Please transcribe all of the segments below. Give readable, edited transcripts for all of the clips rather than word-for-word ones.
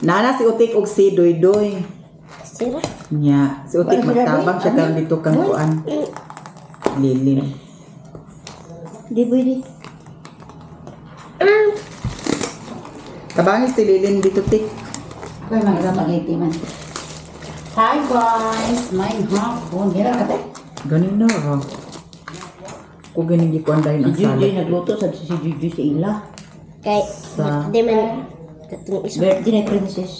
Nana si Utik og si Doy-Doy. Sira. Nya, si Utik magtabang siya karon dito kang kuan. Lilin. Di pwede. Tabangi si Lilin dito, Tik. Kaya mga spaghetti man. Hi guys! May hapon. Hira ka tayo? Ganin na ha. Kung ganin gikuan dahil ang Si Judy salad. nagluto sa si Judy sa ila. Kay, Sa- di man. Katong isa. Birthday na princess.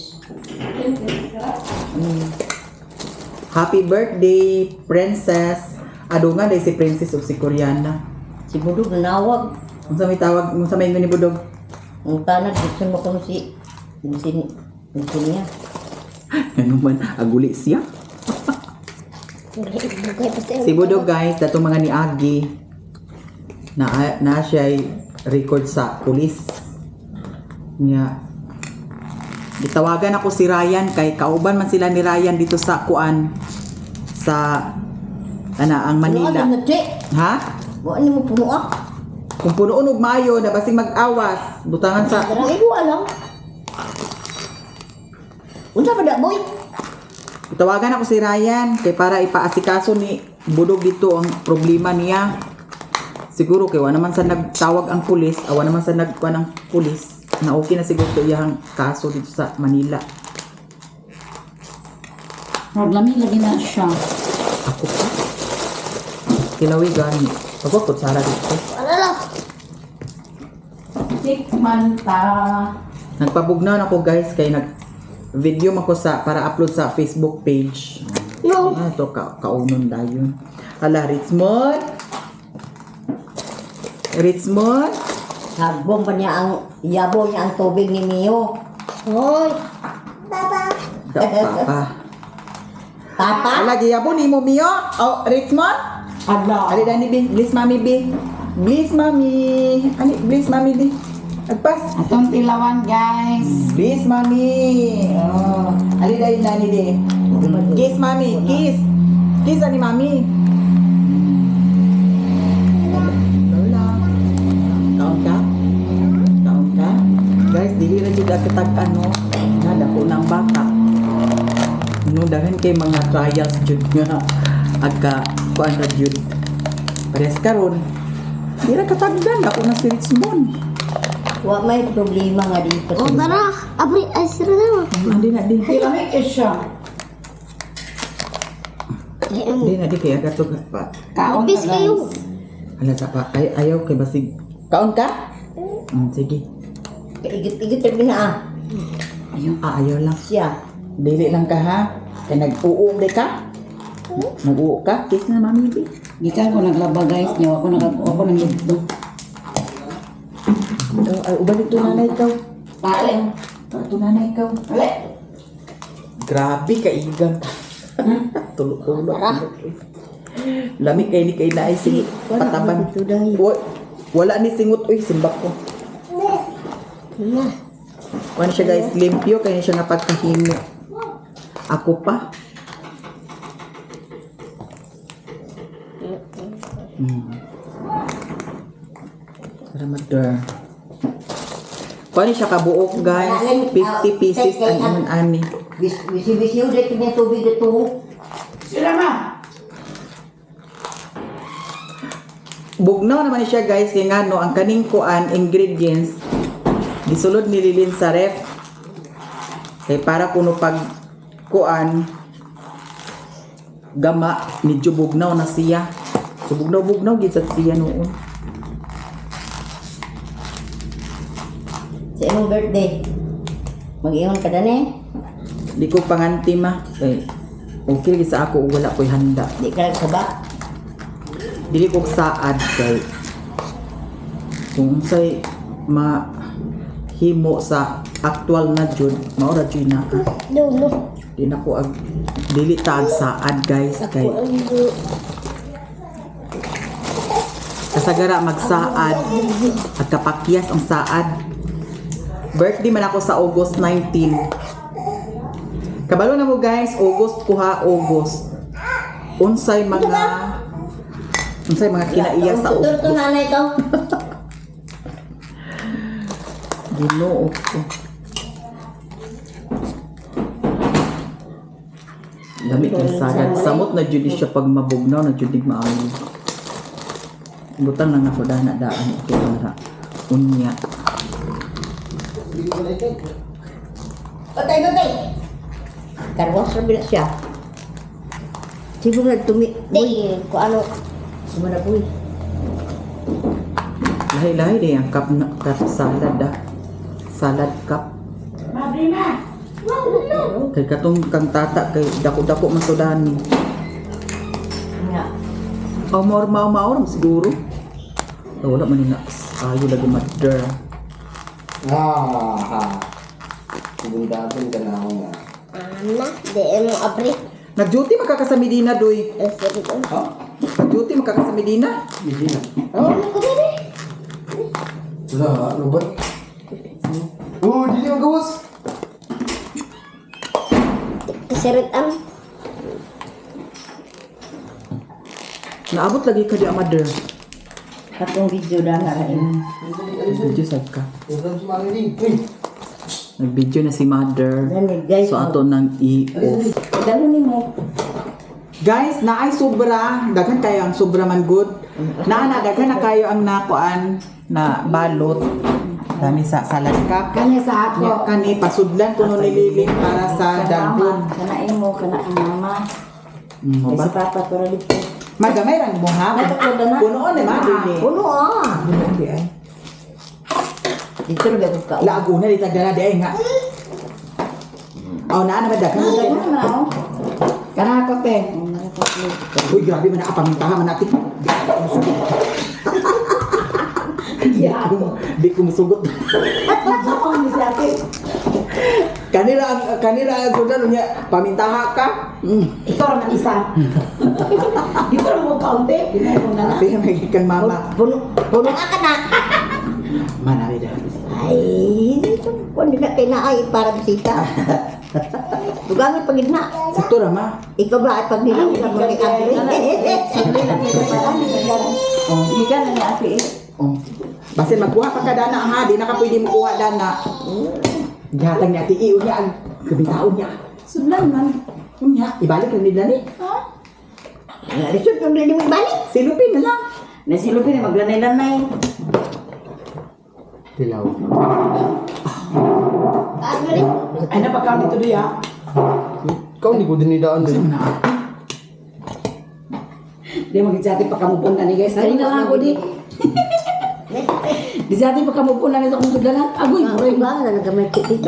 Happy birthday, princess. Adungan dahil si princess o si Koreana. Si Budog nanawag. Kung sa may tawag, kung sa may ni Budog. Ang tanag, gusto mo kung si niya. Ano man, aguli siya. Bugay pa siya. Si Budog guys, dato mga ni Agi. Na siya record sa pulis. Nya. Gitawagan ako si Ryan kay kauban man sila ni Ryan dito sa kuan sa ang Manila. Ano na, Che? Ha? Ano mo puno ah? Kung punoon og mayo na basing mag-awas, butangan sa Ay, ko alam. Unsa pa da, boy? Tawagan ako si Ryan kay para ipaasikaso ni Budog dito ang problema niya. Siguro kay wala naman sa nagtawag ang pulis, awa naman sa nagkuan ang pulis na okay na siguro to iyang kaso dito sa Manila. Problemi lagi na siya. Ako pa. Kilawi gani. Pagwakot sara dito. Ano lang? Tikman ta. Nagpabugnaw ako guys kay nag video man ko sa para upload sa Facebook page. No. To kaunon dayon. Ala Richmond. Richmond. Sagbong pa niya ang yabo niya ang tubig ni Mio. Hoy. Papa. Da papa. Papa? Ala giyabo ni mo Mio. Oh, Richmond. Ala. Ali dani bi, please mami bi. Please mami. Ali, please mami di. Agpas. Atong tilawan guys. Please mami. Oh, ali dai nani di. Kiss mami, kiss. Kiss ani mami. Lola. Kaon ka? Kaon ka? Guys, dili ra jud katag ano, nada ko ng bata. No daghan kay mga trials jud nga agka kuan ra jud. Pares karon. Di ra katagdan ako na si Richmond. Wa may problema nga dito. Oh, tara. Abri, ay sira na. Hindi na di. Lamig siya. Hindi na di kaya gato pa. Kaon Nipis kayo. Ala sa pa ayaw kay basig. Kaon ka? Sige. Igit-igit tabi na ah. Ayaw lang. Siya. Dili lang ka ha. Kay nag-uong di ka? Nag-uong ka? Kiss na mami bi. Gikan ko naglaba guys niya. Ako nangidto. Ay, ubalik to nanay ikaw. Pale. To nanay ikaw. Pale. Grabe ka igang. Tulog-tulog. Lamig kay ni kay naay si pataban. Wala ni singot oy simbak ko. Na. Kuan siya guys, limpyo kay siya nga pagkahimo. Ako pa. Ramadan. Kuan siya kabuok guys, 50 pieces ang ani. Bisi-bisi ulit niya tubig ito. Sila ma. Bugnaw naman siya guys kay ngano ang kaning kuan ingredients gisulod nililin sa ref. Kay para kuno pag kuan gama medyo bugnaw na siya. So bugnaw gid sa siya noon. Sa imong birthday. Mag-iwan ka na eh. Di ko panganti ma. Kay okay gid sa ako wala ko'y handa. Di ka nagsaba. Dili ko saad kay kung say himo sa actual na jud maura jud na No, no. di na ko ag dili tag saad guys kay kasagara magsaad at kapakyas ang saad. Birthday man ako sa August 19. Kabalo na mo guys, August kuha August. Unsay mga kinaiya sa Ito August. nanay ko. Ginoo ko. Lamig ng sagad. Samot na jud siya pag mabugnaw na jud maayo. Butang lang ako dana daan ito para unya. Patay. Karwas na bila siya. Siguro boy, kung ano, sumana boy. Lahi-lahi din ang cup na cup salad Salad cup. Mabrina! Kay katong kang tata kay dako-dako masudani. Nga. Maur siguro. Wala man na. Ayo lagi mother. Bundapin ka na ako nga. Di mo abri. Nag-duty makakasami dina doy. Ha? Nag-duty makakasami dina. Hindi na. Oh, ano ko dali? Wala, ano ba? Oh, di naman gawas. Kasirit ang. Naabot lagi ka di ang mother. Katong video na narain. Video sad ka. Huwag sa mga hindi. Uy! Nag-video na si mother. Dali, guys. So ato nang i-off. Dalo ni mo. Guys, naay sobra. Daghan kayo ang sobra man good. Daghan na kayo ang nakuan na balot. Dami sa salad cup. Kanya sa Nya ako. kani pasudlan kuno nililing para sa daghon. Kanain mo, kana ang mama. Mo Ay, ba? si Papa, pero dito. Magamay ran mo ha. Natapod na. Punoon ni ma dili. Puno ah. Dito rin ako ka. Lago na dito dala di ay nga. Oh, na naman daghan. Ganun na ako. Kana ako, te. Uy, grabe man nakapamintahan man natin. Di ko musugot. Ako, ni si ate. Kanira ang sudan niya pamintaha ka. Ito naman isa. Dito rin mo kaunti. Dito mo na na. Tapi may kang mama. Puno ka na. Manawi dah. Ay, kung hindi na kinaay para bisita. Tugamit pag na. Sakto ra ma. Ikaw ba ay pag nilaw na mga abri? Sabi na niya pala. Oh, Hindi ka na ni ate eh. oh. Basin magkuha pa ka dana ha, di na ka pwede mo kuha dana. Gihatag niya ti iyo niya ang kabitaon niya. Sudlan man. Unya, ibalik lang nila ni. Resort yung hindi mo ibalik. Silupin na lang. Nasilupin na maglanay-lanay. Tilaw. Abri. Ay, napakaon dito doy ha. Ikaw hindi ko dinidaan din. Di mag-chat pa kamupon na ni guys. Kanina lang ako di. Di sa atin pa kamupon na ni sa kong sudlanan. Agoy, Ay, ba na nagamay kiti.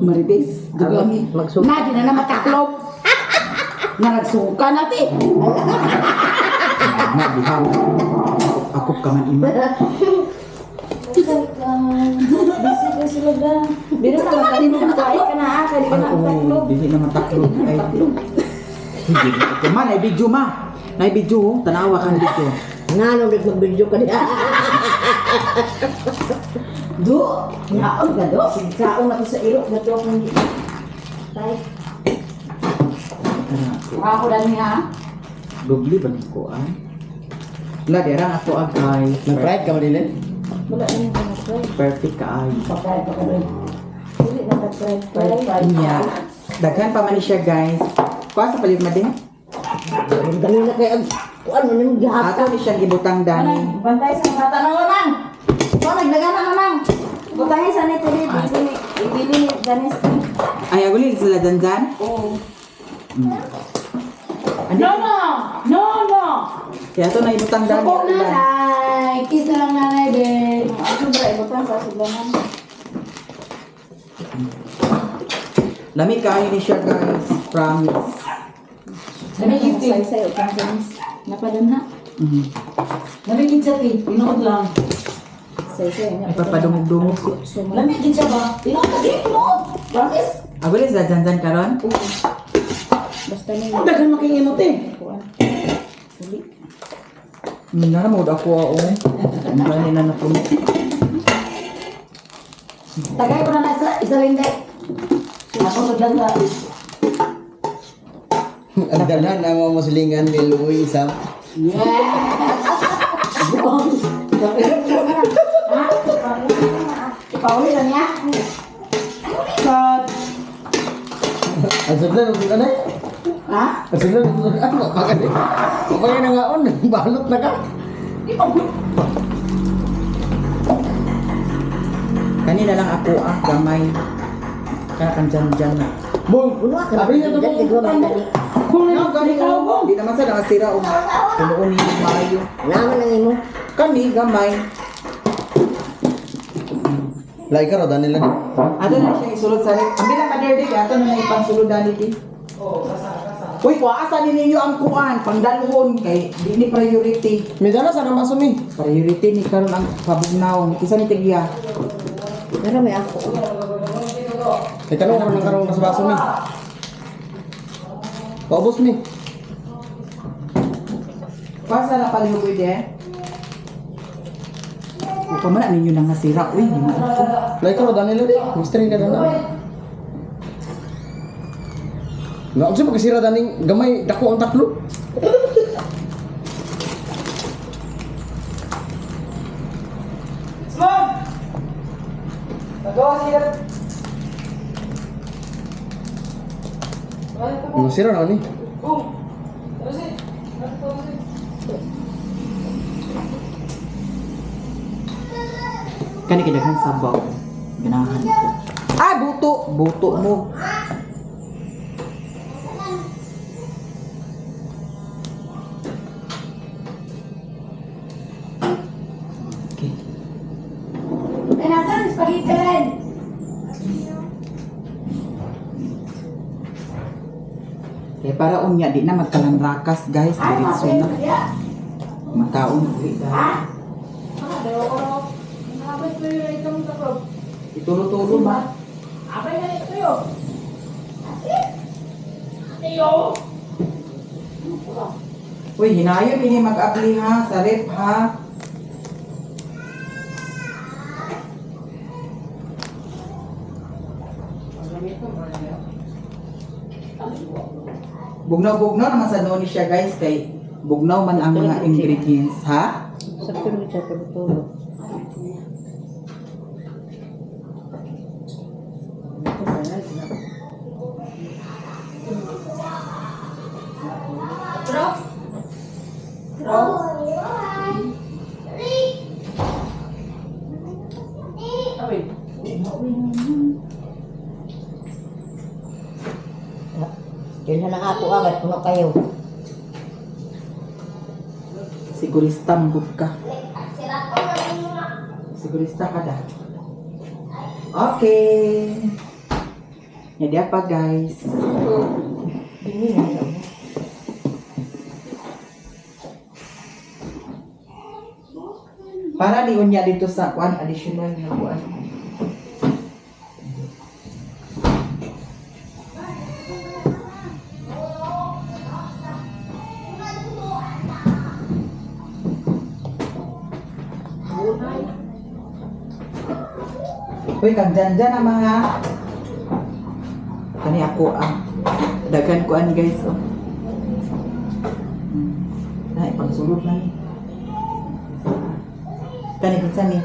Marites. Dugami. Magsuka. Na, di na na mataklop. Na nagsuka natin. Na bihang. Ako ka man ima. Busy ka sila da. Biro na matali mo makain ka na ha. Kaya di ka na mataklop. Dili na mataklog ay. Hindi ko man ay video ma. Nay video, tanawa kan video. Nga nung nag-video ka na. Do, naon ka do. Sigkaon na ko sa iro. Dato akong tay. Ako lang niya. Dubli ba ni ko ay? La derang ako guys. Nag-pride ka malilin? Wala na yung try. Perfect ka ay. Patay pa ka doon. Hindi na ka-try. Inya. Daghan pa man ni siya guys. Kuha sa palit madin. Ganun na kayo. Ano nang gihapon? Ato ni siya gibutang dani. Bantay sa bata na naman. Ito, naglagana naman. Butangin sa nito dito. Ibili ni Danis. Ay aguli sila dandan. Oo. Andi. No. Kaya to na ibutang dani. Suko nanay. Kiss na lang nanay, Ben. Sobra, ibutang sa suglanan. Lami kayo ni siya guys. Promise. Nabigit din. Say-say, utang Danis. Napadan na. Nabigit siya, ti. Pinood lang. Say-say. Ipapadumog-dumog ko. Lamigit siya ba? Tinood ka din, pinood. Promise? Aguli sila dandan karon. Basta na yun. Dagan makingimot eh. Naramod ako oo. Ang gani na napuno. Tagay ko na na isa lingga. Ako suglan ka. Ang dalan ang mga muslingan ni Louie Sam. Ipauli lang niya. Cut. Ang sudlan, ang sudlan eh. Ha? Ang sudlan, ang sudlan. Ano, baka di. Kapag na nga on, balot na ka. Kanina lang ako gamay. Kaya kan dyan na. Boy, Uno ka sabi niya dyan ito kay duwa man tani. Kung ano gani ka, di naman sa nakasira o tunoon ni Mayo. Naman ang imo. Kani gamay. Lai ka raw, Daniel lang. Ato na siya isulod sa rep. Ang bilang kaderdi, ato na ipangsulod dali di. Uy, kuasa ni ninyo ang kuan, pangdalhon kay di ni priority. May dala sa namaso mi. Priority ni karon ang pabugnaw. Kisa ni tigya. Pero may ako. Kay tanong naman ng karong nasa baso mi. Paubos mi. Pasa na palihog de. O kamana ninyo nang nasira. Uy, di man ako. Lai ka raw, Daniel lang. Mystery ka na. Nga, kasi pagkasira daning gamay, dako ang tatlo. Masira na ni. Kani kidaghan sabaw. Ganahan ko. Ah, buto. Buto mo. Okay. Eh, nasaan yung spaghetti rin? Eh, para unya, di na magkalanrakas, guys. Diretso na. Makaon. Itulo-tulo ba? Uy, hinayo ini mag-abli ha, sa rep ha. Bugnaw-bugnaw naman sa noni siya guys, kay bugnaw man ang mga ingredients ha. Sa tulog siya tulog. Yun na ako agad, puno kayo. Sigurista mangkot ka. Sigurista ka da. Okay. Jadi apa guys? Ini na lang. Para di unya dito sa kuan additional na kuan. Uy, kang dyan na mga. Kani ako ang dagan kuan guys. Oh. Na ipangsulod na ni. Kani kinsa ni?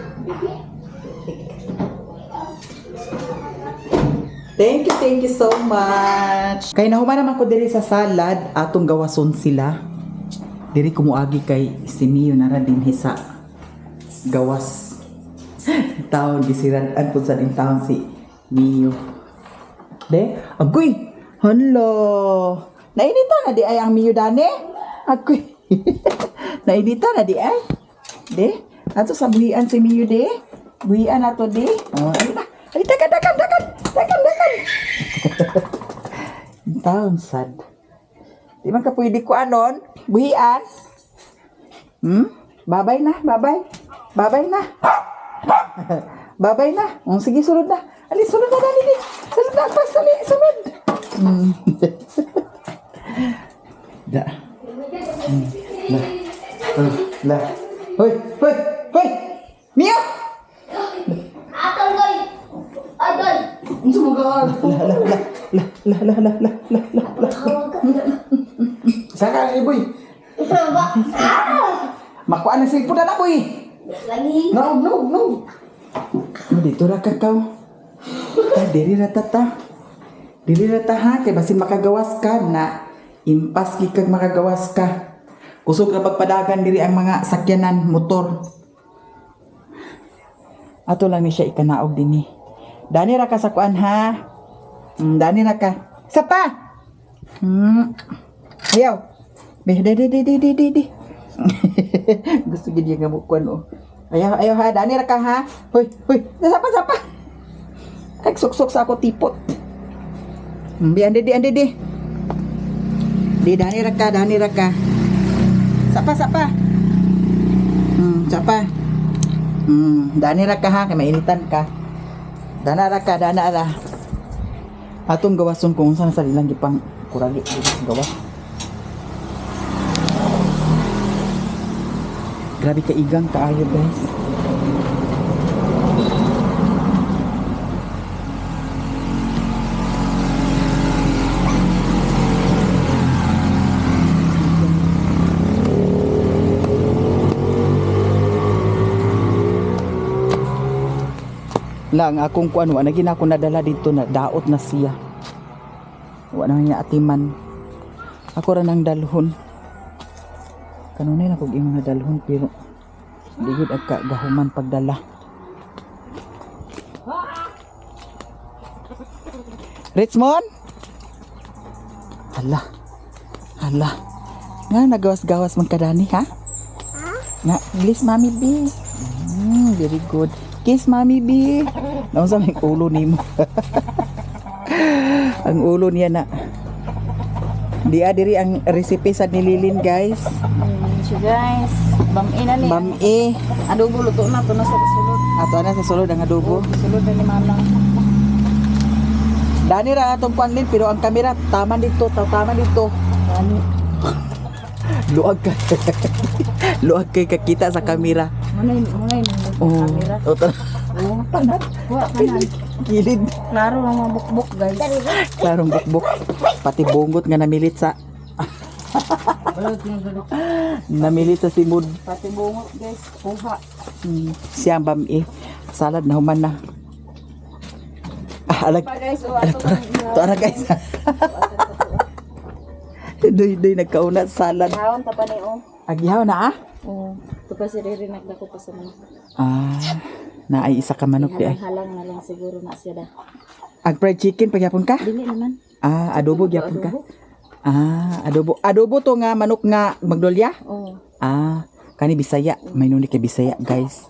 Thank you so much. Kay nahuman naman ko diri sa salad, atong gawason sila. Diri ko muagi kay si Mio nara dinhi sa gawas. Taon gisirad-an po sa din taon si Mio. De, agoy. Hello. Nainita na di ay ang Mio dane? Agoy. Nainita na di ay? De, ato sa buhian si Mio de. Buhian ato de. Oh, ay na. Ay, dakan. Taon sad. Di man ka pwede ko anon. Buhian. Babay na. Babay na. Sige, sunod na. Ali, sunod na dali. Sunod na, pas, ali, sunod. Da. La. Hoy. Mio! Atol koy! Atol! Ang sumagaan. Saka, iboy. Makuha na silpo na boy. Lagi! No. Dito ra kakaw. Diri ra tata. Dili na ta ha, kay basin makagawas ka na impas gikag makagawas ka. Kusog na pagpadagan diri ang mga sakyanan, motor. Ato lang ni siya ikanaog din eh. Dani ra ka sa kuan ha. Dani ra ka. Isa pa. Ayaw. Di. Gusto gid yung gamuk kuan oh. Ayaw ha, dani ra ka ha. Hoy. Sapa. Ay suksok sa ako tipot. Andi. Di dani ra ka. Sapa. Sapa. Dani ra ka ha, kay mainitan ka. Dana ra. Atong gawason kung saan sa ilang gipang kuragi gawas. Grabe ka igang kaayo guys. Lang akong kuan wa na gina ako nadala dito na daot na siya. Wa na niya atiman. Ako ra nang dalhon. Kanunay na kog imong nadalhon pero di gud agka gahuman pagdala. Richmond? Hala. Nga nagawas-gawas man kadani ha? Nga, please Mami B. Very good. Kiss Mami B. Naunsa may ulo nimo. Ang ulo niya na. Diri ang recipe sa nililin guys. So guys, bam-e na ni. Bam-e. Adobo luto na to na sa sulod. Ato na sa sulod ang adobo. Sulod na ni Manang. Dani ra atong panlin pero ang kamera tama dito. Ani. Luag ka. Luag kay kakita sa kamera. Munay Oh. kamera. Oh, Wa kanan. kilid. Klaro lang mga bukbok guys. Klarong bukbok. Pati bungot nga namilit sa simod. Pati bungot guys, kuha. Siyang bam-e. Salad na human na. Alag. Pa guys, o ato To ara guys. Doy nagkauna sa salad. Haon ta pa ni o. Agihaw na ah. Oo. Ito pa si Riri nagdako pa sa manok. Na ay isa ka manok di ay. Halang na lang siguro na siya da. Ag fried chicken pagyapon ka? Dili naman. Adobo gyapon ka. Adobo to nga manok nga magdolya. Oo. Kani Bisaya, may nuni kay Bisaya, guys.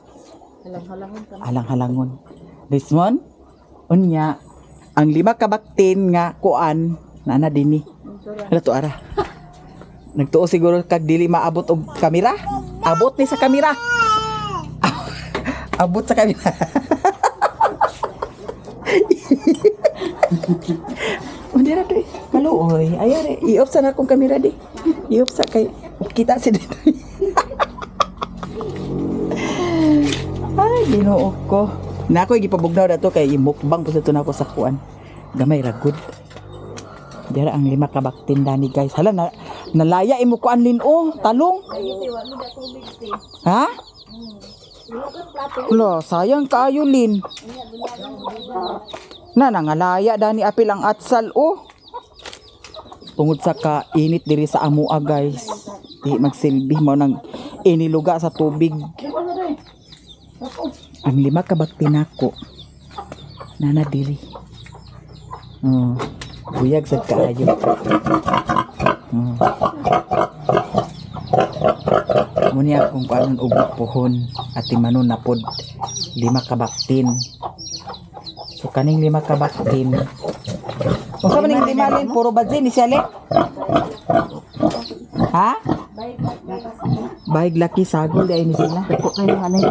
Halang-halangon ka. Halang-halangon. Rismon, unya ang 5 ka baktin nga kuan na dinhi. Hala to ara. Nagtuo siguro kag dili maabot og kamera. Abot ni sa kamera. Abot sa kamera. Mandira to. Kaluoy. Ayaw re. I-off sa na akong kamera di. I-off sa kay kita si dito. Ay, ginoo ko. Na ako gipabugnaw dato kay mukbang po sa tunako sa kuan. Gamay ra good. Dira ang 5 ka baktin dani guys. Hala na nalaya imo kuan lin talong. Ha? Lo, sayang kaayo lin. Na nangalaya dani apil ang atsal Tungod sa kainit diri sa amua guys. Di magsilbi mo nang iniluga sa tubig. Ang 5 ka baktin nako. Nana diri. Buyag sa kaayo. Muni akong kuanon ubok pohon at timanon na pod 5 ka baktin. So kaning 5 ka baktin. Kung sa maning 5 lin puro badzi ni Sale? Ha? Baig laki sagol di ay ni sila. Ako kayo anay.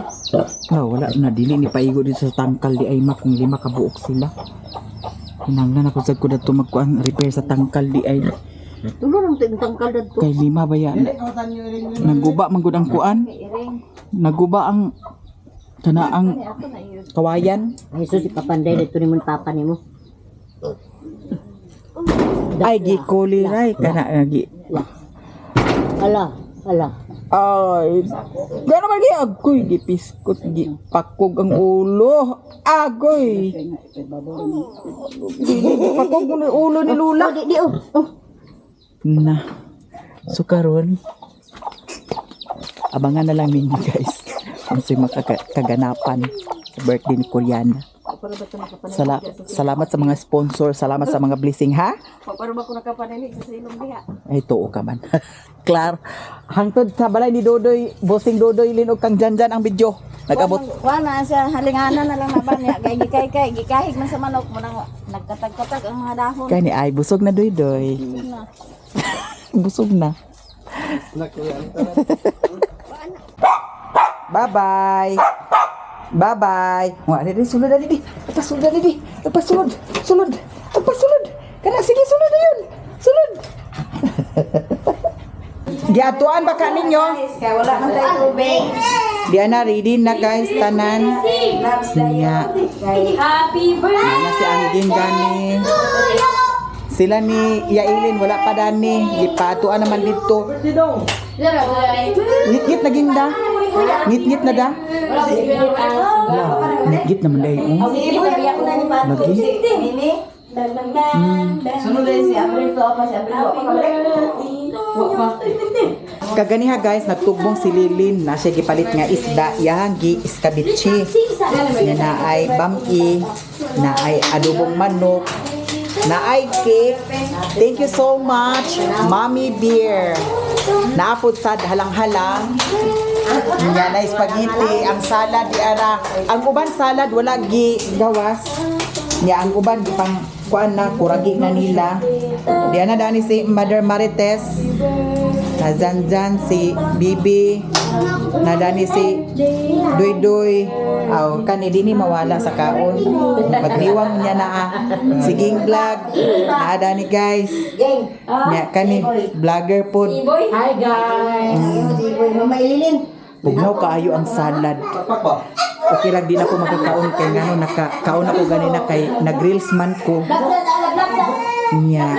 Wala na dili ni paigo dito sa tangkal di ay kung 5 ka buok sila. Hinanglan ako sad ko dato magkuan repair sa tangkal di ay Tulo lang ito yung tangkal dito. kay 5 ba yan. Naguba man gud ang kuan. Naguba ang kana ang kawayan. Jesus, ipapanday dito ni mo papa ni mo. Ay gikuli ray kana gi. Ala. Ay, gano'n man kaya agoy, gipiskot, gipakog ang ulo. Agoy. Pakog mo ng ulo ni Lula. Di, oh. Na. So karon, abangan na lang ninyo guys. Ang makakaganapan sa birthday ni Koreana. Salamat sa mga sponsor, salamat sa mga blessing ha. Paano ba ko nakapanilig sa silong diha? Ay, tuo ka man. Clar, hangtod sa balay ni Dodoy, bossing Dodoy, linog kang dyan ang video. Nag-abot. Wala sa halinganan na lang na ba niya. Kay gikahig man sa manok mo nang nagkatag-katag ang mga dahon. Kani ay, busog na Dodoy. Busog na. Bye-bye. Bye-bye. Wah, dali, sulod na dali. Lepas sulod na dali. Lepas sulod. Sulod. Lepas sulod. Kana, sige, sulod na yun. Sulod. Giatuan ba ka ninyo? Kaya wala man tayo tubig. Di na, ready na guys, tanan. Nga. Happy birthday! Nana si Angging gani. Sila ni Yailin, wala pa dani. Gipatuan naman dito. Ngit-ngit na ginda. Ngit-ngit na da. Ngit-ngit naman dahi. Lagi. Sunod din si April to apa si April Kaganiha guys, nagtugbong si Lilin na siya gipalit nga isda. Yang gi iskabitsi. Nga na ay bami, na ay adobong manok, na ay cake. Thank you so much, Mommy Beer. Naapod sad halang-halang. Nga na spaghetti, ang salad di ara. Ang uban salad wala gi gawas. Nga ang uban di pang kuan na kuragi na nila. Di ana dani si Mother Marites. Nazandyan si Bibi. Nadani si Doy-Doy. Aw kani dini mawala sa kaon. Magdiwang niya na siging vlog. Naada ni guys. Nya kani vlogger pod. Hi guys! Mama Ililin. Bugnaw kaayo ang salad. Okay lang di na ko magkakaon kay ngano nakakaon ako ganina kay nagreels man ko. Nya.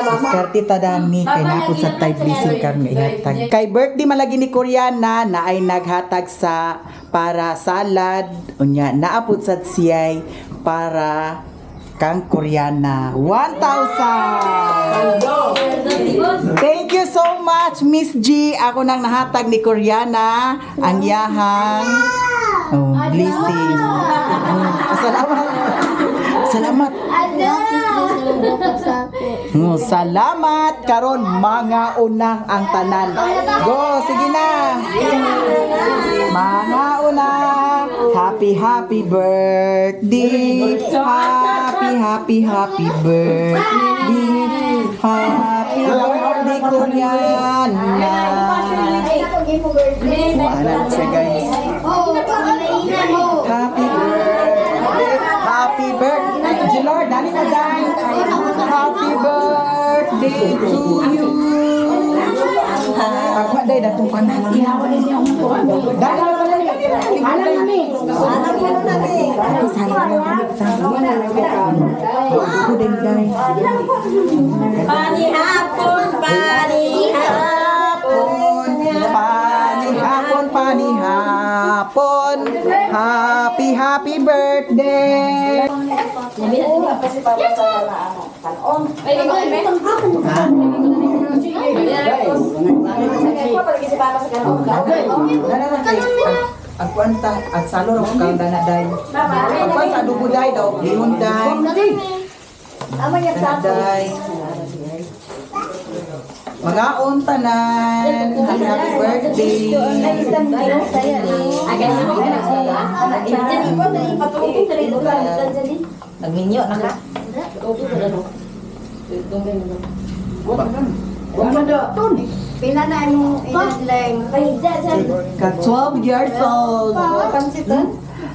Diskarte ta dani kay napod sa type blessing kami ihatag. Kay birthday malagi ni Koreana na ay naghatag sa para salad unya naapod sa siyay para kang Koreana 1,000. Thank you so much Miss G. Ako nang nahatag ni Koreana ang yahang blessing. Salamat. Salamat. Salamat karon mga una ang tanan. Go, sige na. Mga una. Happy birthday. Happy birthday. Happy birthday Koreana. Ano siya guys? Happy birthday. Lord, dali na dyan. Happy birthday to you. Ako day datong kanan. Dali na dali. Alam namin. Panihapon. Happy birthday. Ang kwanta, ang salo rin kang danaday. Ang kwanta, adubo day daw, lihon day. Danaday. Mga untanan, happy birthday. Nagminyo na ka. Pila na mo ilang Ka 12 years old.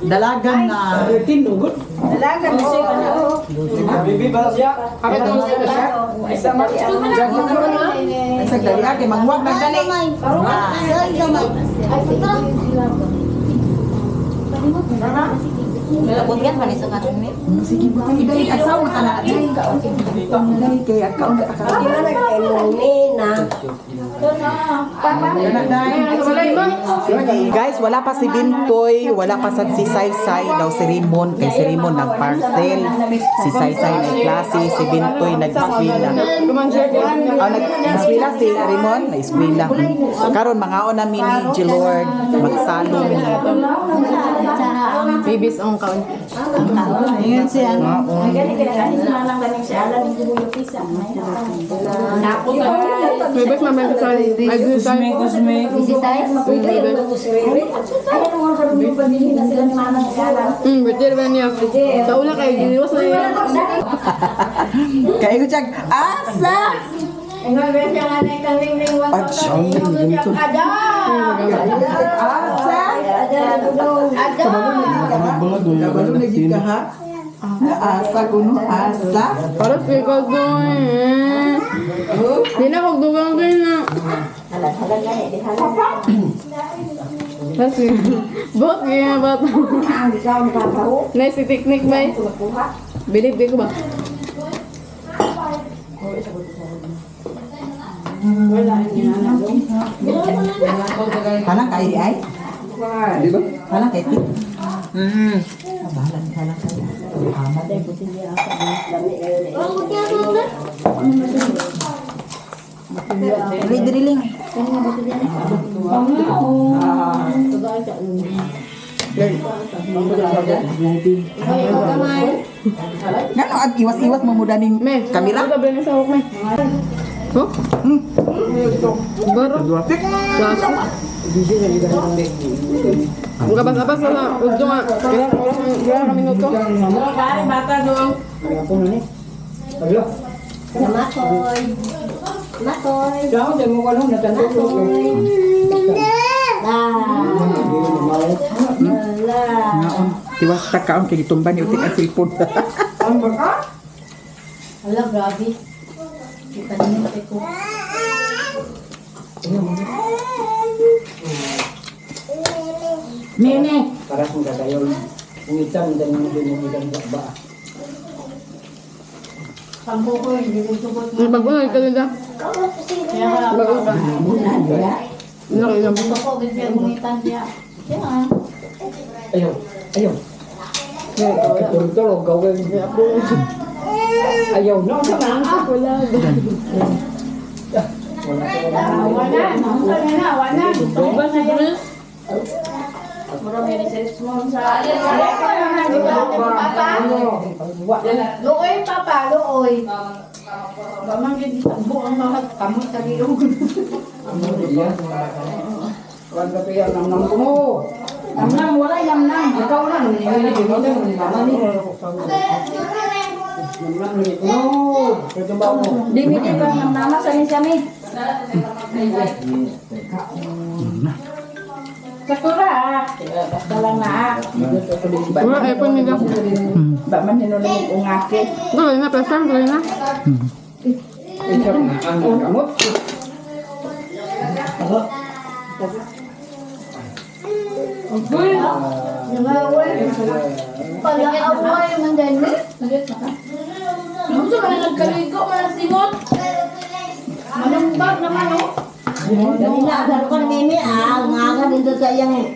Dalagan na. dalagan mo. Bibi ba siya? Isa dali ate, mangwag na dali. Labot yan man isa karon ni. Sige ba kayo dali asawa ta na. Dali kay akaw. Pila na kay mo na. Guys, wala pa si Bintoy, wala pa sa si Saysay, daw si Raymond, kay si Raymond nag-parcel, si Saysay nag-klase, si Bintoy nag-eskwela. Nag-eskwela si Raymond, na-eskwela. Karon mangaon namin ni Gilord, magsalong. Babies ang kaon. Ayan siya. Babies mamay sa birthday ba niya? Sa una kayo, giniwas na yun. Kaya ko siyang, asa! Asa! Kabalo na gid ka ha? Asa kuno, asa. Para sa ikaw doon eh. Di na magdugang kayo na. Kasi, bot kaya ba ito? Nice technique ba eh? Believe ko ba? Halang kay ay? Di ba? Halang kay Tik. Bahala ni halang kay. Hamad ay buti niya diriling. Ngano at iwas-iwas mamudaning kamera? Ito ba sa hawak, may? Huh? Baro? Laso? Ang kabas-abas na udyo nga. Kailangan kami minuto. Bata doon. Matoy. Matoy. Ngaon, tiwas takaon kay gitumban ni utik ang cellphone. Hala, grabe. Kita niyo ko. Nene. Para kung kakayon, umitan dan yung ba. Ang pag-unay ka nila. Nakailam. Ayaw, ayaw. Tulog-tulog, gawin. Ayaw, no, sama. Looy, papa, looy. Mamangkin di tambo ang mga kamot sa liyong. Kuwan ka kaya nam-nam ko mo. Namnam, wala namnam. Ikaw lang. Nam-nam ni ko. Ito ba mo? Limiti ba namnama sa sami? Sakura. Basta lang na. Wala, iPhone nila. Ba man hinulimog ungake. Gawin na, presang, gawin na. Ito na ang kamot. Pag-away man din. Gusto ka na nagkaligo, wala singot. Malumbag naman, oh. Dali na, agad ko na mimi, nga dito sa iyang...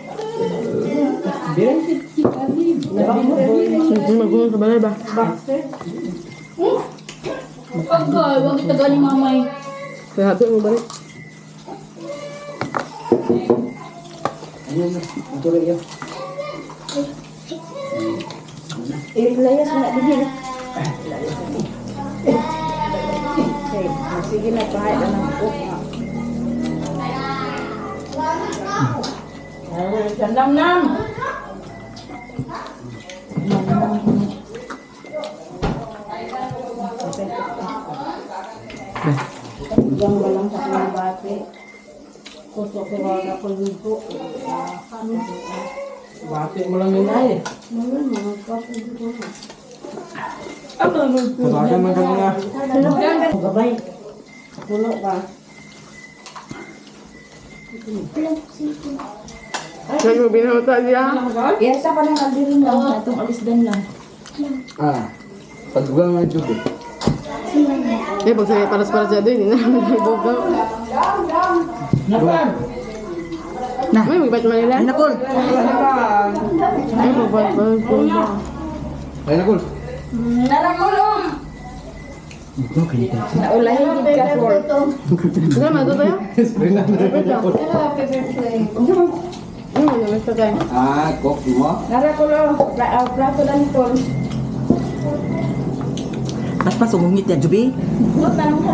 Magulo sa balay ba? Pagkay, wag kita galing mamay. Kaya hati mo balik. Ito rin yun. Layas mo na din. Sige na, kahit na ng cook. Nam-nam! Diyan ba lang sa kulibate? Kuso ko wala ko dito. Bati mo lang yun ay. Tawagan man ka muna. Gabay. Tulog ka. Kaya mo binauta siya. Yes, pa lang kaldirin lang. Itong alisdan lang. Pagdugang nga dyan eh. Eh, pag sa paras-paras siya doon, hindi na dugaw. Na. May magbat man nila. Ay, nakol. Ay, magbat. Ay, nakul. Naulahin din ka for. Ano, mato tayo? Springan na rin nakul. Gusto tayo. Kok mo? Plato lang ito. Tapos pa sumungit yan, Jubi.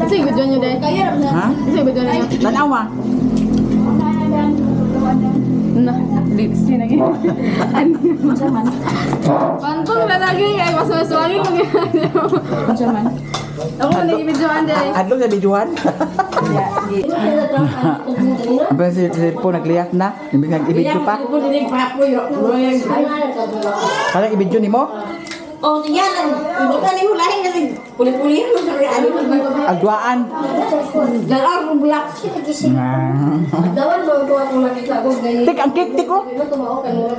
Kasi video nyo din. Ha? Kasi video nyo. Tanawa. Na, lips yun lagi. Pantong lalagi ay masaswagi mo gano'n. Ako na nag-ibidyoan din. Adlo sa bijuan. Ba si po nagliyak na. Ibig nag-ibidyo pa. Kala ibidyo ni mo? Oh, yan. Hindi ka rin hulahin kasi puli-pulihan mo sa ano. Agduaan. Dalang mo bulak. Dawan mo ito ako nakita ko ganyan. Tik, ang cake, tik ko. Ano tumao ka nung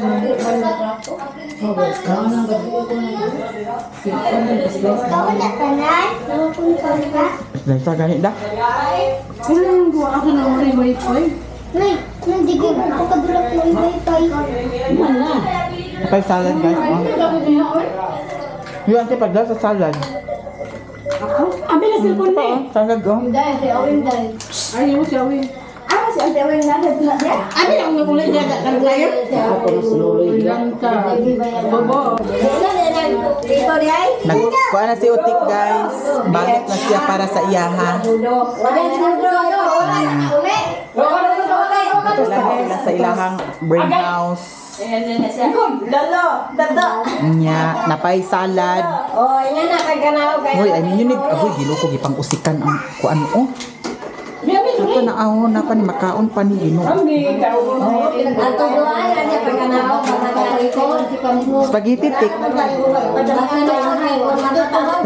Sa ganit da. Ano yung buwa ako ng riboy-boy? Nandigay ko kadulak mo ibay-bay. Pag salad guys. Oh. Yung ante pagdala sa salad. Abi na cellphone mo. Salad oh. Dahil si Awin dahil. Ay, yung siya win. Ano si Ate Awin na dito na? Ano yung nakulay dyan ka ngayon? Ilan ka? Bobo. Dito di ay. Nagkuha na si Utik guys. Balik na siya para sa iyaha. Ito lang sila sa ilahang brain house. Nya, napay salad. Oh, ina na kay ganaw kay. Hoy, ay yun ahoy giloko gipang usikan ang kuan oh. Ito na ahon na pa ni makaon pa ni Gino. Ang tubuan na kay ganaw pagkakari ko si Pampo. Spaghetti tik.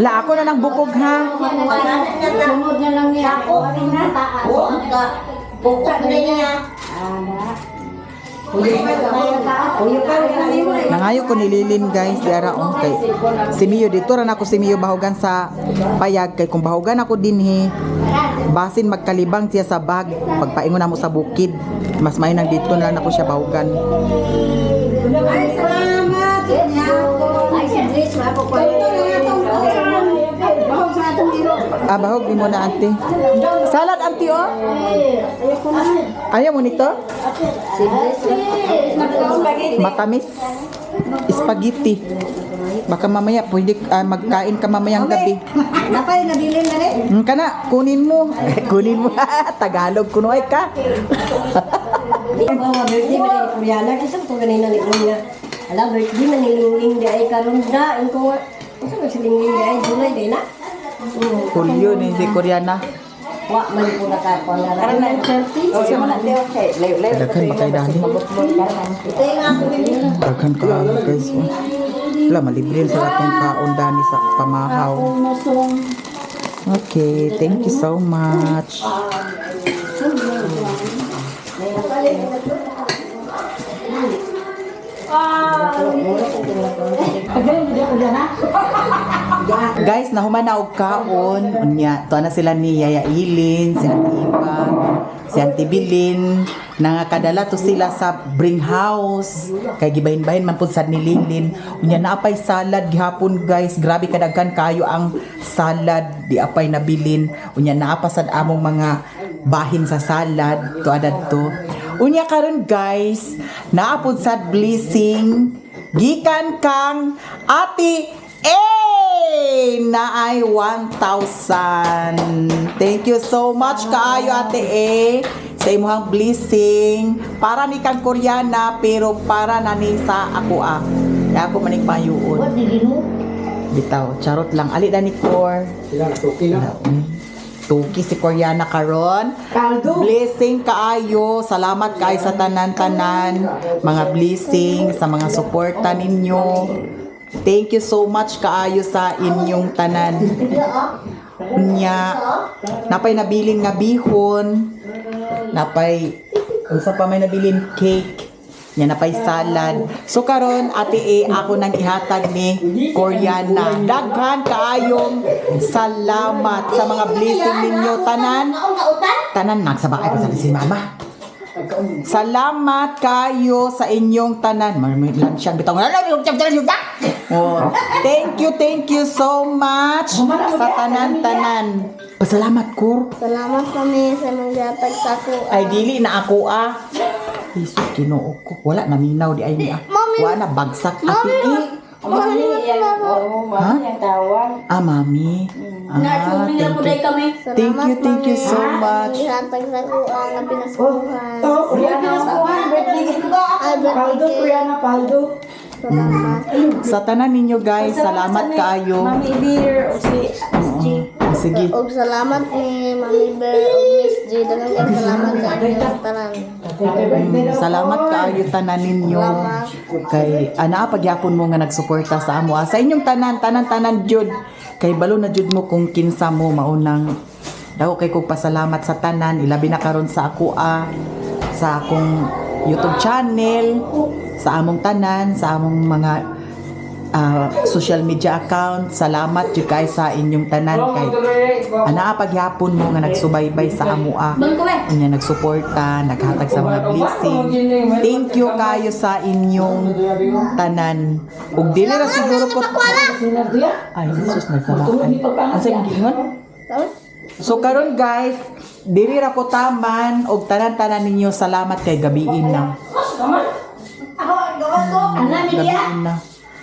La ako na lang bukog ha. Sunod na lang niya. Ako na taas. Bukod na niya. Nangayo ko nililin guys, diara on kay si Mio dito ra nako si Mio bahugan sa payag kay kung bahugan ako dinhi basin magkalibang siya sa bag pagpaingon namo sa bukid mas may nang dito na lang ako siya bahugan. Ay, salamat. Ay, si Bliss, ako ko. Bahog sa atong dilo. Bahog di mo na ante. Salad ante oh. Ayaw mo nito? Si Bliss. Matamis. Spaghetti. Baka mamaya pwede magkain ka mamayang gabi. Napay nabilin na rin. Kana kunin mo. Kunin mo. Tagalog kuno ay ka. Ang mga birthday ba ni Kuryana, kasi ko ganina ni Kunya. Alam, birthday man ni Lingling di ay karunda. Ang ko, kasi man si Lingling di ay July di na. Julio ni si Koreana. Wa, man po na ka. Karang na 30. Kasi mo na di okay. Daghan ba kay Dani? Ito yung ako nila. Daghan ka guys. Oh. Wala, malibre sa atong kaon Dani sa pamahaw. Okay, thank you so much. Guys, nahuman na og kaon. Unya, to na sila ni Yaya Ilin, si Ate Iba, si Auntie Bilin. Nangakadala to sila sa bring house. Kay gibahin-bahin man pud sad ni Linlin. Unya naapay salad gihapon guys. Grabe kadaghan kayo ang salad di apay nabilin. Unya naapa sad among mga bahin sa salad to adad to. Unya karon guys, naapod sad blessing gikan kang Ate na ay 1,000. Thank you so much kaayo Ate sa imong blessing para ni kang Koreana pero para na ni sa ako kaya ako maning payuon. Bitaw, charot lang. Ali na ni Cor. Sila natuki na. Tuki si Koreana karon. Blessing kaayo. Salamat kaayo sa tanan-tanan. Mga blessing sa mga suporta ninyo. Thank you so much kaayo sa inyong tanan. Nya, napay nabilin nga bihon. Napay unsa pa may nabilin cake. Nya na pay salad. So karon ate ako nang ihatag ni Koreana. Daghan kaayong salamat sa mga blessing ninyo tanan. Tanan nagsabakay pa sa si mama. Salamat kayo sa inyong tanan. May lansyang bitaw. Oh, thank you so much sa tanan-tanan. Pasalamat ko. Salamat kami sa manggatag sa ako. Ay dili na ako Jesus Ginoo ko. Wala naminaw di ay niya. Wala na bagsak ati Mami yan. Oo, mami ang tawag. Mami. Thank you so much. Manggatag sa ako ang pinaskuhan. Pinaskuhan, birthday. Paldo, Kuya paldo. Salamat. Sa tanan ninyo guys, salamat kaayo. Mami Beer, o si SG. Sige. Og salamat ni Mami Bear og Miss G. Daghang kang salamat sa inyong tanan. Salamat kaayo tanan ninyo. Kay ana pagyapon mo nga nagsuporta sa amo. Sa inyong tanan jud. Kay balo na jud mo kung kinsa mo maunang dako kay kog pasalamat sa tanan, ilabi na karon sa ako sa akong YouTube channel, sa among tanan, sa among mga social media account. Salamat jud kay sa inyong tanan kay ana pagyapon mo nga nagsubaybay sa amo unya nagsuporta, naghatag sa mga blessing. Thank you kayo sa inyong tanan. Ug dili ra siguro ko ay Jesus nagsalaan. Asa yung gingon? So karon guys, dili ra ko taman og tanan-tanan ninyo salamat kay gabiin na. Gabiin na.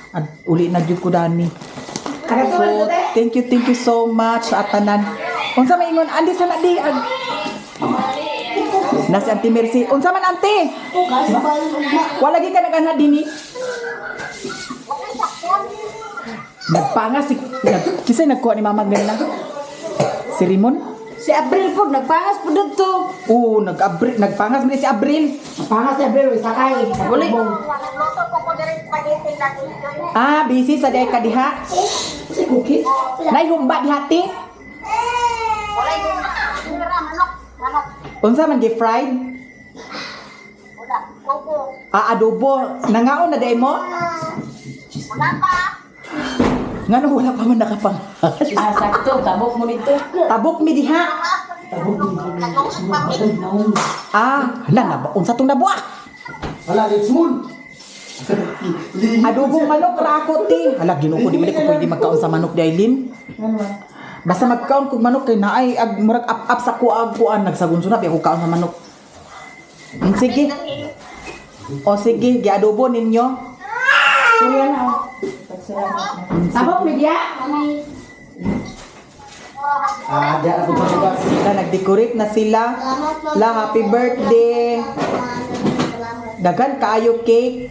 At uli na jud ko dani. So, thank you so much sa tanan. Unsa may ingon andi sa di na si Auntie Mercy. Unsa man Auntie? Wala gi ka nag-anha dinhi. Nagpangas si kisay nagkuha ni Mama Glenna. Si Rimon? Si April po, nagpangas po dito. Oo, nagpangas mo si Abril. Pangas si April, sakay. Uli. Busy sa day ka diha. Si Cookies. Nay humba dihati. Unsa man gi fried? Adobo. Nangaon na day mo? Ngano wala pa man nakapang. Sakto, tabok mo dito. Tabok mi diha. Hala na ba unsa tong nabuak? Wala, it's moon. Adobong manok ra ako ti. Hala Ginoo ko di man ko pwede magkaon sa manok di Aileen. Basta magkaon kog manok kay naay murag up sa kuan nagsagun sunap ako kaon sa manok. Sige. O sige, gi-adobo ninyo. Kuya na. Tabok media. Diyan ako pa Sila nag-decorate na sila. La happy birthday. Dagan kaayo cake.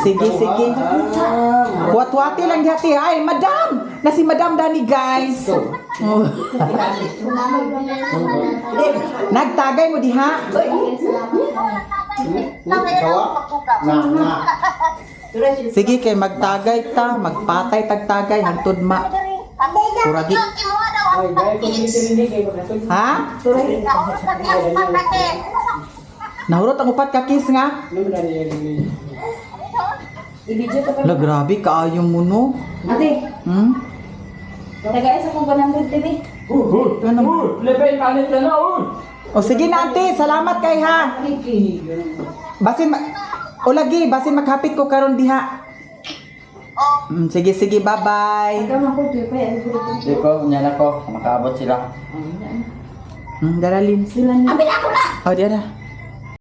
Sige. Kuwat-wati lang dihati. Ay, madam! Na si Madam Dani, guys. Oh. Nagtagay mo diha. Sige kay magtagay ta, magpatay tagtagay hangtod ma. Kuragi. Ha? Nahurot ang upat ka kiss nga. I-video ka pa. La grabe kaayo mo no. Ate, tagay sa kong 100 TV. Lepen panit na na, O sige na ate, salamat kay ha. Basin o lagi, basin maghapit ko karon diha. Sige, bye-bye. Ikaw na ko, Tuyo pa yan. Hindi ko, nyan ako, makaabot sila. Daralin. Sila niya. O, diara.